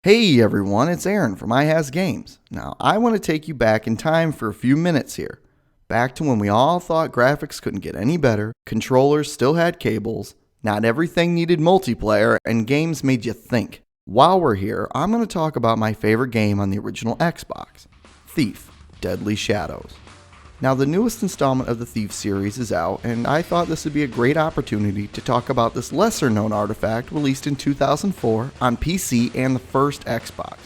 Hey everyone, it's Aaron from iHazgamezz. Now, I want to take you back in time for a few minutes here. Back to when we all thought graphics couldn't get any better, controllers still had cables, not everything needed multiplayer, and games made you think. While we're here, I'm going to talk about my favorite game on the original Xbox, Thief: Deadly Shadows. Now, the newest installment of the Thief series is out, and I thought this would be a great opportunity to talk about this lesser-known artifact released in 2004 on PC and the first Xbox.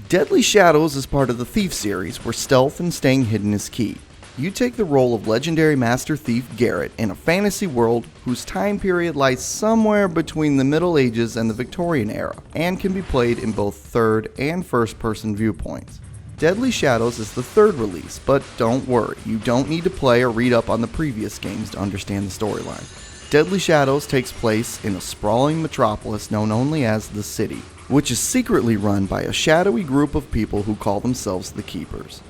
Deadly Shadows is part of the Thief series, where stealth and staying hidden is key. You take the role of legendary master thief Garrett in a fantasy world whose time period lies somewhere between the Middle Ages and the Victorian era, and can be played in both third and first-person viewpoints. Deadly Shadows is the third release, but don't worry, you don't need to play or read up on the previous games to understand the storyline. Deadly Shadows takes place in a sprawling metropolis known only as the City, which is secretly run by a shadowy group of people who call themselves the Keepers.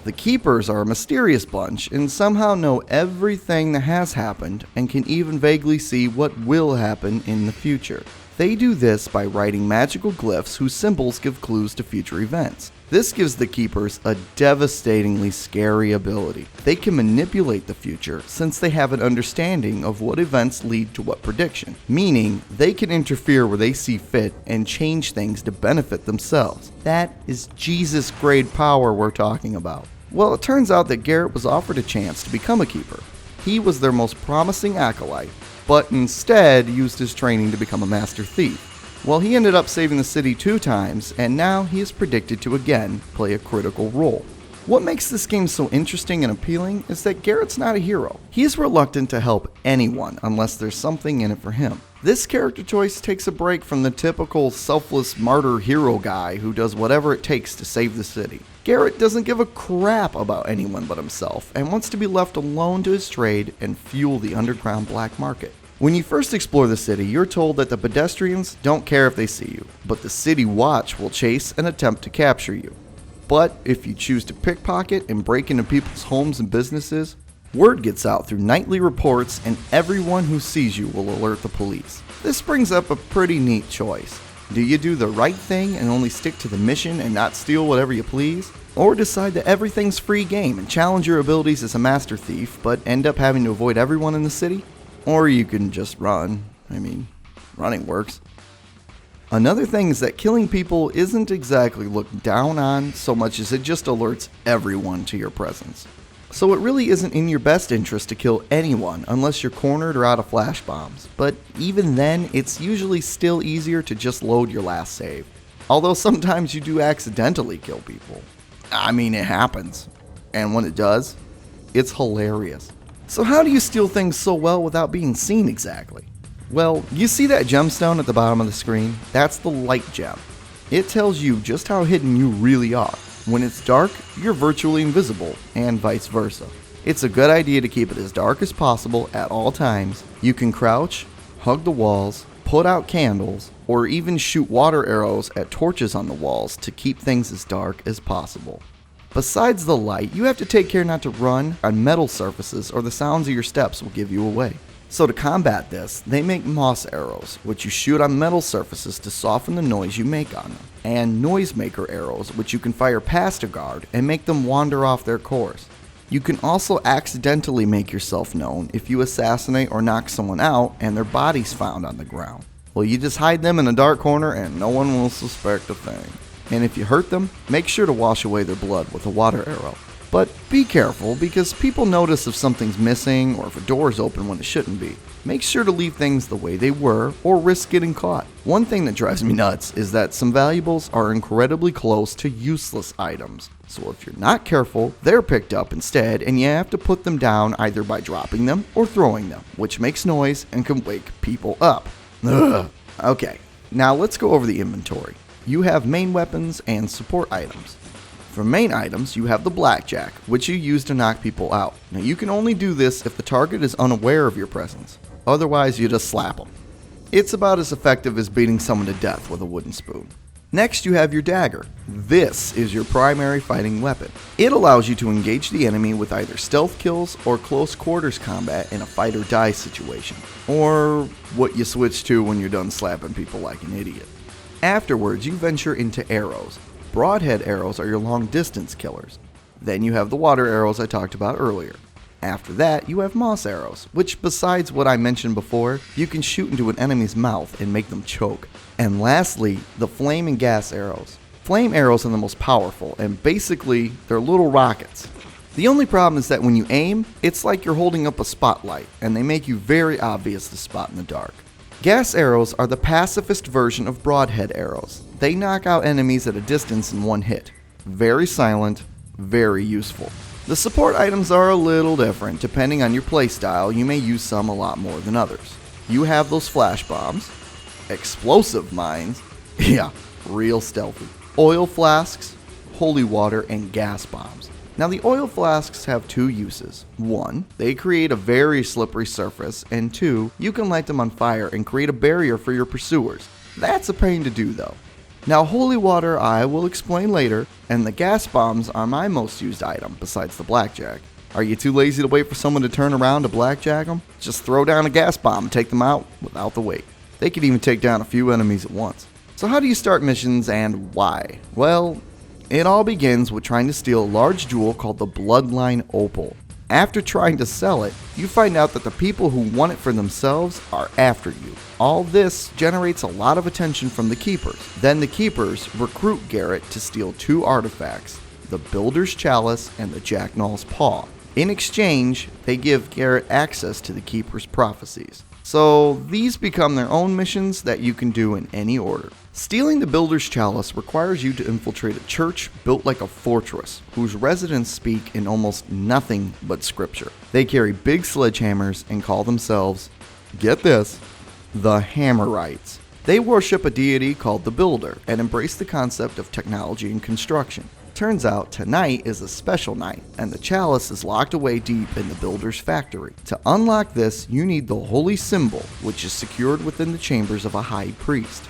The Keepers are a mysterious bunch and somehow know everything that has happened and can even vaguely see what will happen in the future. They do this by writing magical glyphs whose symbols give clues to future events. This gives the Keepers a devastatingly scary ability. They can manipulate the future since they have an understanding of what events lead to what prediction, meaning they can interfere where they see fit and change things to benefit themselves. That is Jesus-grade power we're talking about. Well, it turns out that Garrett was offered a chance to become a Keeper. He was their most promising acolyte, but instead used his training to become a master thief. Well, he ended up saving the city 2 times, and now he is predicted to again play a critical role. What makes this game so interesting and appealing is that Garrett's not a hero. He is reluctant to help anyone unless there's something in it for him. This character choice takes a break from the typical selfless martyr hero guy who does whatever it takes to save the city. Garrett doesn't give a crap about anyone but himself and wants to be left alone to his trade and fuel the underground black market. When you first explore the city, you're told that the pedestrians don't care if they see you, but the city watch will chase and attempt to capture you. But if you choose to pickpocket and break into people's homes and businesses, word gets out through nightly reports and everyone who sees you will alert the police. This brings up a pretty neat choice. Do you do the right thing and only stick to the mission and not steal whatever you please? Or decide that everything's free game and challenge your abilities as a master thief, but end up having to avoid everyone in the city? Or you can just run. Running works. Another thing is that killing people isn't exactly looked down on so much as it just alerts everyone to your presence. So it really isn't in your best interest to kill anyone unless you're cornered or out of flash bombs, but even then, it's usually still easier to just load your last save. Although sometimes you do accidentally kill people. It happens. And when it does, it's hilarious. So how do you steal things so well without being seen exactly? Well, you see that gemstone at the bottom of the screen? That's the light gem. It tells you just how hidden you really are. When it's dark, you're virtually invisible, and vice versa. It's a good idea to keep it as dark as possible at all times. You can crouch, hug the walls, put out candles, or even shoot water arrows at torches on the walls to keep things as dark as possible. Besides the light, you have to take care not to run on metal surfaces or the sounds of your steps will give you away. So to combat this, they make moss arrows, which you shoot on metal surfaces to soften the noise you make on them, and noisemaker arrows, which you can fire past a guard and make them wander off their course. You can also accidentally make yourself known if you assassinate or knock someone out and their body's found on the ground. Well, you just hide them in a dark corner and no one will suspect a thing. And if you hurt them, make sure to wash away their blood with a water arrow. But be careful because people notice if something's missing or if a door is open when it shouldn't be. Make sure to leave things the way they were or risk getting caught. One thing that drives me nuts is that some valuables are incredibly close to useless items. So if you're not careful, they're picked up instead and you have to put them down either by dropping them or throwing them, which makes noise and can wake people up. Ugh. Okay, now let's go over the inventory. You have main weapons and support items. For main items, you have the blackjack, which you use to knock people out. Now you can only do this if the target is unaware of your presence. Otherwise, you just slap them. It's about as effective as beating someone to death with a wooden spoon. Next, you have your dagger. This is your primary fighting weapon. It allows you to engage the enemy with either stealth kills or close quarters combat in a fight or die situation. Or what you switch to when you're done slapping people like an idiot. Afterwards, you venture into arrows. Broadhead arrows are your long distance killers. Then you have the water arrows I talked about earlier. After that, you have moss arrows, which besides what I mentioned before, you can shoot into an enemy's mouth and make them choke. And lastly, the flame and gas arrows. Flame arrows are the most powerful, and basically, they're little rockets. The only problem is that when you aim, it's like you're holding up a spotlight, and they make you very obvious to spot in the dark. Gas arrows are the pacifist version of broadhead arrows. They knock out enemies at a distance in one hit. Very silent, very useful. The support items are a little different. Depending on your playstyle, you may use some a lot more than others. You have those flash bombs, explosive mines, yeah, real stealthy, oil flasks, holy water, and gas bombs. Now the oil flasks have two uses. One, they create a very slippery surface, and two, you can light them on fire and create a barrier for your pursuers. That's a pain to do though. Now holy water I will explain later, and the gas bombs are my most used item besides the blackjack. Are you too lazy to wait for someone to turn around to blackjack them? Just throw down a gas bomb and take them out without the wait. They could even take down a few enemies at once. So how do you start missions and why? Well, it all begins with trying to steal a large jewel called the Bloodline Opal. After trying to sell it, you find out that the people who want it for themselves are after you. All this generates a lot of attention from the Keepers. Then the Keepers recruit Garrett to steal two artifacts, the Builder's Chalice and the Jacknall's Paw. In exchange, they give Garrett access to the Keeper's prophecies. So these become their own missions that you can do in any order. Stealing the Builder's Chalice requires you to infiltrate a church built like a fortress, whose residents speak in almost nothing but scripture. They carry big sledgehammers and call themselves, get this, the Hammerites. They worship a deity called the Builder and embrace the concept of technology and construction. Turns out tonight is a special night, and the chalice is locked away deep in the Builder's factory. To unlock this, you need the holy symbol, which is secured within the chambers of a high priest.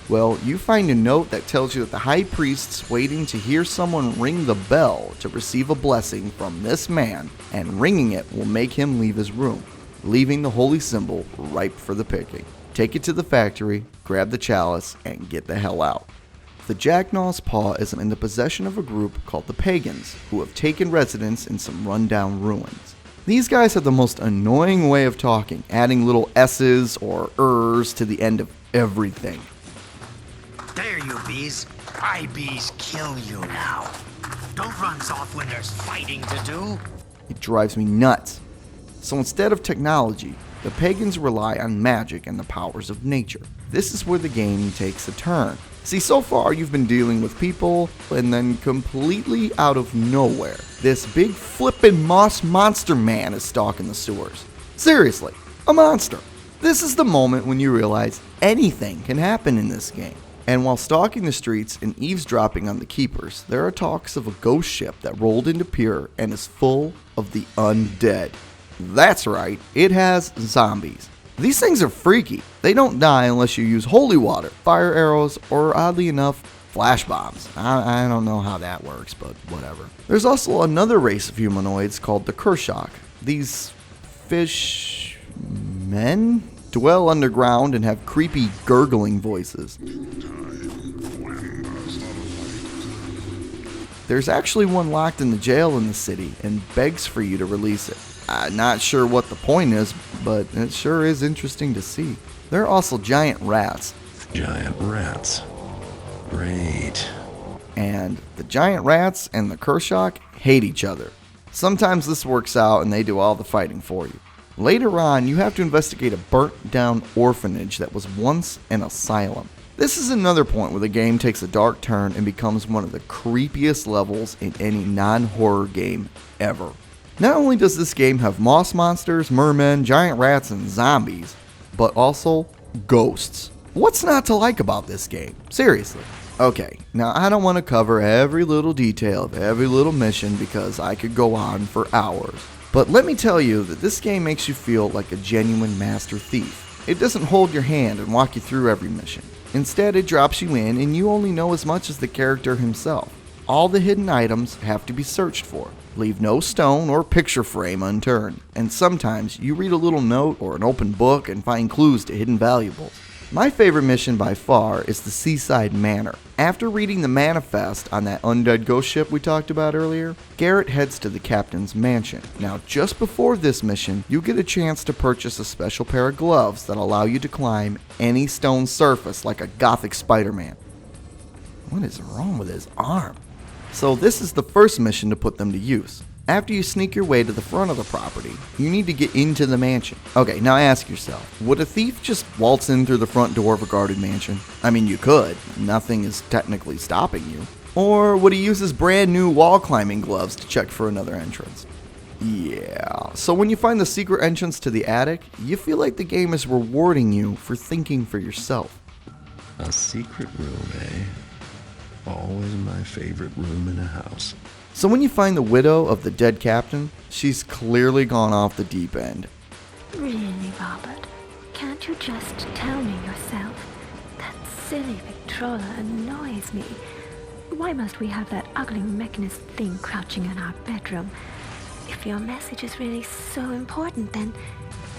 Well, you find a note that tells you that the high priest's waiting to hear someone ring the bell to receive a blessing from this man, and ringing it will make him leave his room, leaving the holy symbol ripe for the picking. Take it to the factory, grab the chalice, and get the hell out. The Jacknall's Paw is in the possession of a group called the Pagans, who have taken residence in some rundown ruins. These guys have the most annoying way of talking, adding little S's or ers to the end of everything. There you bees. I bees kill you now. Don't run off when there's fighting to do. It drives me nuts. So instead of technology, the Pagans rely on magic and the powers of nature. This is where the game takes a turn. See, so far you've been dealing with people, and then completely out of nowhere, this big flippin' moss monster man is stalking the sewers. Seriously, a monster. This is the moment when you realize anything can happen in this game. And while stalking the streets and eavesdropping on the Keepers, there are talks of a ghost ship that rolled into pier and is full of the undead. That's right, it has zombies. These things are freaky. They don't die unless you use holy water, fire arrows, or oddly enough, flash bombs. I don't know how that works, but whatever. There's also another race of humanoids called the Kershak. These fish men dwell underground and have creepy gurgling voices. There's actually one locked in the jail in the city and begs for you to release it. I'm not sure what the point is, but it sure is interesting to see. There are also giant rats. Giant rats. Great. And the giant rats and the Kershak hate each other. Sometimes this works out and they do all the fighting for you. Later on, you have to investigate a burnt down orphanage that was once an asylum. This is another point where the game takes a dark turn and becomes one of the creepiest levels in any non-horror game ever. Not only does this game have moss monsters, mermen, giant rats, and zombies, but also ghosts. What's not to like about this game? Seriously. Okay, now I don't want to cover every little detail of every little mission because I could go on for hours. But let me tell you that this game makes you feel like a genuine master thief. It doesn't hold your hand and walk you through every mission. Instead, it drops you in and you only know as much as the character himself. All the hidden items have to be searched for. Leave no stone or picture frame unturned, and sometimes you read a little note or an open book and find clues to hidden valuables. My favorite mission by far is the Seaside Manor. After reading the manifest on that undead ghost ship we talked about earlier, Garrett heads to the captain's mansion. Now, just before this mission, you get a chance to purchase a special pair of gloves that allow you to climb any stone surface like a gothic Spider-Man. What is wrong with his arm? So this is the first mission to put them to use. After you sneak your way to the front of the property, you need to get into the mansion. Okay, now ask yourself, would a thief just waltz in through the front door of a guarded mansion? I mean, you could. Nothing is technically stopping you. Or would he use his brand new wall climbing gloves to check for another entrance? Yeah, so when you find the secret entrance to the attic, you feel like the game is rewarding you for thinking for yourself. A secret room, eh? Always my favorite room in a house. So when you find the widow of the dead captain, she's clearly gone off the deep end. Really, Robert? Can't you just tell me yourself? That silly Victrola annoys me. Why must we have that ugly mechanist thing crouching in our bedroom? If your message is really so important, then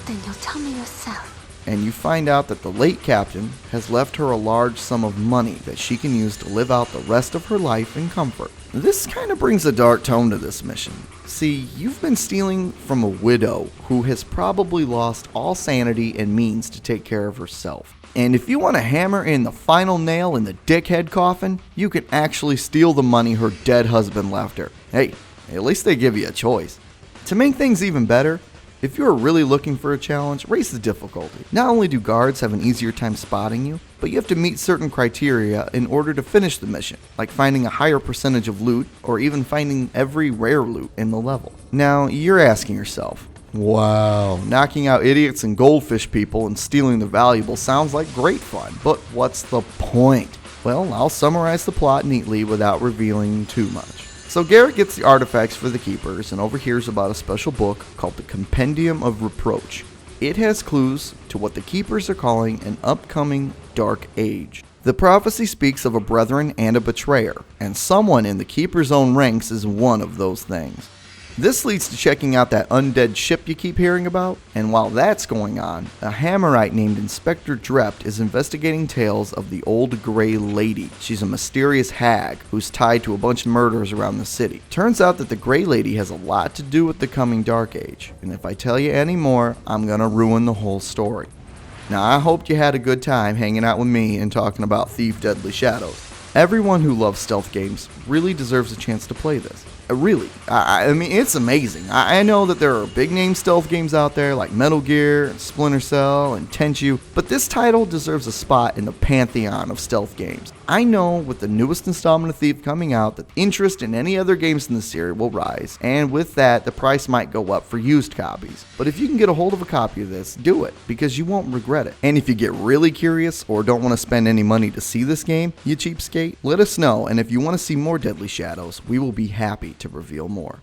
you'll tell me yourself. And you find out that the late captain has left her a large sum of money that she can use to live out the rest of her life in comfort. This kind of brings a dark tone to this mission. See, you've been stealing from a widow who has probably lost all sanity and means to take care of herself. And if you want to hammer in the final nail in the dickhead coffin, you can actually steal the money her dead husband left her. Hey, at least they give you a choice. To make things even better, if you're really looking for a challenge, raise the difficulty. Not only do guards have an easier time spotting you, but you have to meet certain criteria in order to finish the mission, like finding a higher percentage of loot, or even finding every rare loot in the level. Now, you're asking yourself, wow, knocking out idiots and goldfish people and stealing the valuables sounds like great fun, but what's the point? Well, I'll summarize the plot neatly without revealing too much. So Garrett gets the artifacts for the keepers and overhears about a special book called the Compendium of Reproach. It has clues to what the keepers are calling an upcoming dark age. The prophecy speaks of a brethren and a betrayer, and someone in the keeper's own ranks is one of those things. This leads to checking out that undead ship you keep hearing about, and while that's going on, a Hammerite named Inspector Drept is investigating tales of the Old Grey Lady. She's a mysterious hag who's tied to a bunch of murders around the city. Turns out that the Grey Lady has a lot to do with the coming Dark Age, and if I tell you any more, I'm gonna ruin the whole story. Now, I hoped you had a good time hanging out with me and talking about Thief Deadly Shadows. Everyone who loves stealth games really deserves a chance to play this. Really, I mean, it's amazing. I know that there are big name stealth games out there like Metal Gear, Splinter Cell, and Tenchu, but this title deserves a spot in the pantheon of stealth games. I know with the newest installment of Thief coming out that interest in any other games in the series will rise, and with that, the price might go up for used copies. But if you can get a hold of a copy of this, do it, because you won't regret it. And if you get really curious or don't want to spend any money to see this game, you cheapskate, let us know, and if you want to see more Deadly Shadows, we will be happy to reveal more.